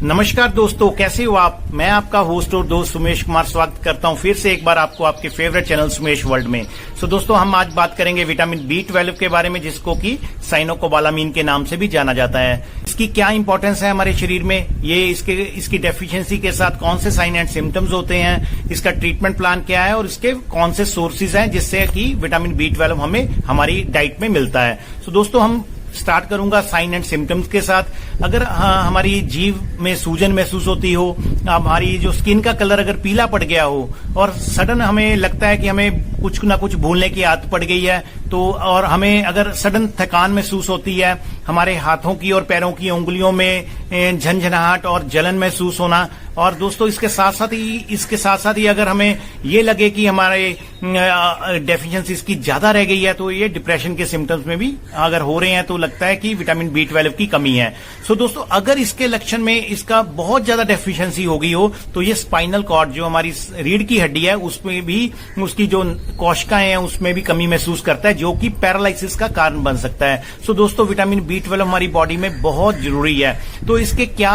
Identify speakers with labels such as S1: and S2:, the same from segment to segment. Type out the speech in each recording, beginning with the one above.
S1: नमस्कार दोस्तों, कैसे हो आप। मैं आपका होस्ट और दोस्त सुमेश कुमार स्वागत करता हूं फिर से एक बार आपको आपके फेवरेट चैनल सुमेश वर्ल्ड में। दोस्तों, हम आज बात करेंगे विटामिन B12 के बारे में, जिसको कि साइनोकोबालामीन के नाम से भी जाना जाता है। इसकी क्या इंपॉर्टेंस है हमारे शरीर में, ये इसकी डेफिशिएंसी के साथ कौन से साइन एंड सिम्टम्स होते हैं, इसका ट्रीटमेंट प्लान क्या है और इसके कौन से सोर्सेज हैं जिससे कि विटामिन B12 हमें हमारी डाइट में मिलता है। दोस्तों, हम स्टार्ट करूंगा साइन एंड सिम्टम्स के साथ। अगर हमारी जीभ में सूजन महसूस होती हो, हमारी जो स्किन का कलर अगर पीला पड़ गया हो और सडन हमें लगता है कि हमें कुछ ना कुछ भूलने की आदत पड़ गई है, तो और हमें अगर सडन थकान महसूस होती है, हमारे हाथों की और पैरों की उंगलियों में झंझनाहट और जलन महसूस होना, और दोस्तों इसके साथ साथ ही अगर हमें ये लगे कि हमारे डेफिशिएंसी इसकी ज्यादा रह गई है, तो ये डिप्रेशन के सिम्टम्स में भी अगर हो रहे हैं तो लगता है कि विटामिन B12 की कमी है। दोस्तों, अगर इसके लक्षण में इसका बहुत ज्यादा डेफिशिएंसी हो गई हो तो ये स्पाइनल कॉर्ड, जो हमारी रीढ़ की हड्डी है, उसमें भी उसकी जो कोशिकाएं हैं उसमें भी कमी महसूस करता है, जो कि पैरालिसिस का कारण बन सकता है। दोस्तों, विटामिन B12 हमारी बॉडी में बहुत जरूरी है। तो इसके क्या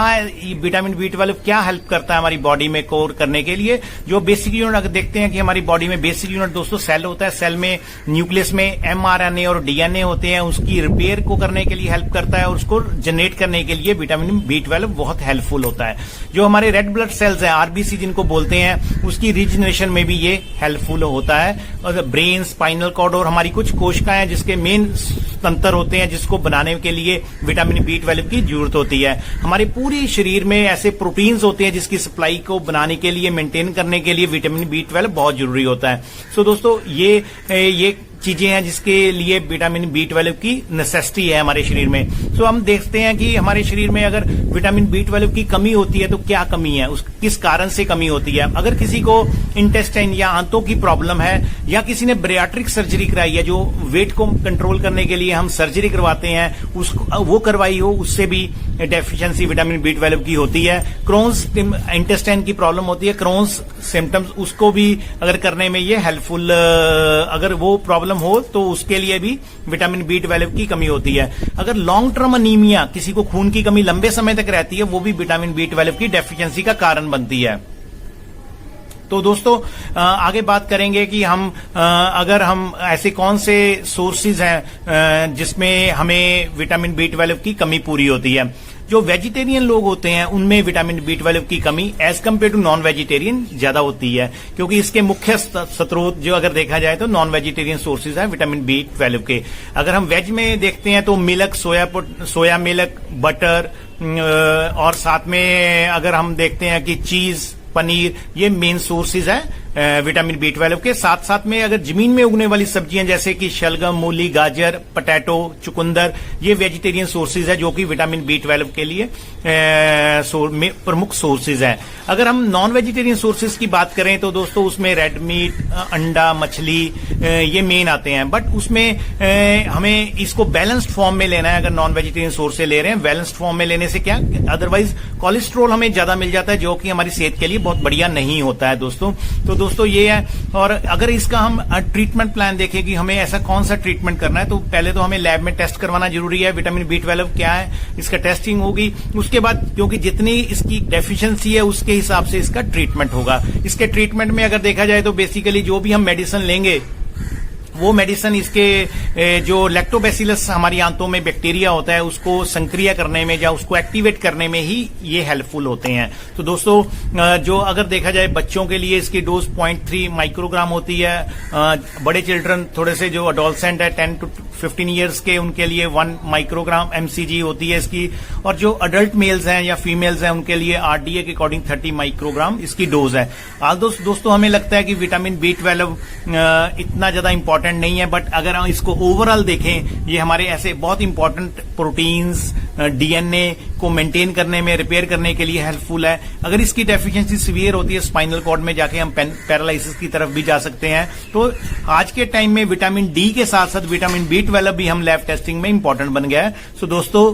S1: विटामिन B12 क्या हेल्प करता है हमारी बॉडी में कोर करने के लिए। जो बेसिक यूनिट अगर देखते हैं कि हमारी बॉडी में बेसिक यूनिट दोस्तों सेल होता है। सेल में न्यूक्लियस में mRNA और DNA होते हैं, उसकी रिपेयर को करने के लिए हेल्प करता है और उसको जनरेट करने के लिए विटामिन B12 बहुत हेल्पफुल होता है। जो हमारे रेड ब्लड सेल्स हैं, RBC जिनको बोलते हैं, उसकी रिजनरेशन में भी ये हेल्पफुल होता है। और ब्रेन, स्पाइनल कॉर्ड और हमारी कुछ कोशिकाएं जिसके मेन तंत्र होते हैं, जिसको बनाने के लिए विटामिन B12 की जरूरत होती है। हमारे पूरे शरीर में ऐसे प्रोटीन्स होते हैं जिसकी सप्लाई को बनाने के लिए, मेंटेन करने के लिए विटामिन B12 बहुत जरूरी होता है। दोस्तों, ये चीजें हैं जिसके लिए विटामिन B12 की नेसेसिटी है हमारे शरीर में। हम देखते हैं कि हमारे शरीर में अगर विटामिन B12 की कमी होती है तो क्या कमी है, किस कारण से कमी होती है। अगर किसी को इंटेस्टाइन या आंतों की प्रॉब्लम है, या किसी ने बैरिएट्रिक सर्जरी कराई है, जो वेट को कंट्रोल करने के लिए हम सर्जरी करवाते हैं, वो करवाई हो, उससे भी डेफिशिएंसी विटामिन B12 की होती है। क्रोन्स इंटेस्टाइन की प्रॉब्लम होती है, क्रोन्स सिम्टम्स, उसको भी अगर करने में ये हेल्पफुल, अगर वो प्रॉब्लम हो तो उसके लिए भी विटामिन B12 की कमी होती है। अगर लॉन्ग टर्म अनीमिया, किसी को खून की कमी लंबे समय तक रहती है, वो भी विटामिन B12 की डेफिशिएंसी का कारण बनती है। तो दोस्तों, आगे बात करेंगे कि अगर हम ऐसे कौन से सोर्सेज हैं जिसमें हमें विटामिन B12 की कमी पूरी होती है। जो वेजिटेरियन लोग होते हैं उनमें विटामिन B12 की कमी as compare to non vegetarian ज्यादा होती है, क्योंकि इसके मुख्य स्रोत जो अगर देखा जाए तो नॉन वेजिटेरियन सोर्सेज हैं विटामिन B12 के। अगर हम वेज में देखते हैं तो मिल्क, सोया मिल्क, बटर, और साथ में अगर हम देखते हैं कि चीज, पनीर, ये मेन सोर्सेज हैं विटामिन B12 के। साथ साथ में अगर जमीन में उगने वाली सब्जियां जैसे कि शलगम, मूली, गाजर, पोटैटो, चुकंदर, ये वेजिटेरियन सोर्सेज है जो कि विटामिन B12 के लिए प्रमुख सोर्सेज हैं। अगर हम नॉन वेजिटेरियन सोर्सेज की बात करें तो दोस्तों उसमें रेड मीट, अंडा, मछली, ये मेन आते हैं। बट उसमें हमें इसको बैलेंस्ड फॉर्म में लेना है। अगर नॉन वेजिटेरियन सोर्स से ले रहे हैं, बैलेंस्ड फॉर्म में लेने से क्या, अदरवाइज कोलेस्ट्रॉल हमें ज्यादा मिल जाता है, जो कि हमारी सेहत के लिए बहुत बढ़िया नहीं होता है दोस्तों। तो दोस्तों ये है। और अगर इसका हम ट्रीटमेंट प्लान देखें कि हमें ऐसा कौन सा ट्रीटमेंट करना है, तो पहले तो हमें लैब में टेस्ट करवाना जरूरी है। विटामिन B12 क्या है, इसका टेस्टिंग होगी। उसके बाद क्योंकि जितनी इसकी डेफिशिएंसी है उसके हिसाब से इसका ट्रीटमेंट होगा। इसके ट्रीटमेंट में अगर देखा जाए तो बेसिकली जो भी हम मेडिसिन लेंगे, वो मेडिसिन इसके जो लैक्टोबैसिलस हमारी आंतों में बैक्टीरिया होता है उसको संक्रिया करने में या उसको एक्टिवेट करने में ही ये हेल्पफुल होते हैं। तो दोस्तों, जो अगर देखा जाए बच्चों के लिए इसकी डोज 0.3 माइक्रोग्राम होती है। बड़े चिल्ड्रन, थोड़े से जो अडोलसेंट है 10 to 15 ईयर्स के, उनके लिए 1 माइक्रोग्राम MCG होती है इसकी। और जो अडल्ट मेल्स हैं या फीमेल्स हैं उनके लिए RDA के अकॉर्डिंग 30 माइक्रोग्राम इसकी डोज है। दोस्तों हमें लगता है कि विटामिन B12 इतना ज्यादा इंपॉर्टेंट नहीं है, बट अगर हम इसको ओवरऑल देखें, ये हमारे ऐसे बहुत इंपॉर्टेंट प्रोटीन्स, DNA को मेंटेन करने में, रिपेयर करने के लिए हेल्पफुल है। अगर इसकी डेफिशिएंसी सीवियर होती है, स्पाइनल कॉर्ड में जाके हम पैरालिसिस की तरफ भी जा सकते हैं। तो आज के टाइम में विटामिन D के साथ साथ विटामिन B12 भी हम लैब टेस्टिंग में इंपॉर्टेंट बन गया है। दोस्तों,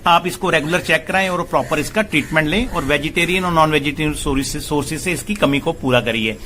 S1: आप इसको रेगुलर चेक कराएं और प्रॉपर इसका ट्रीटमेंट लें और वेजिटेरियन और नॉन वेजिटेरियन सोर्सेज से इसकी कमी को पूरा करिए।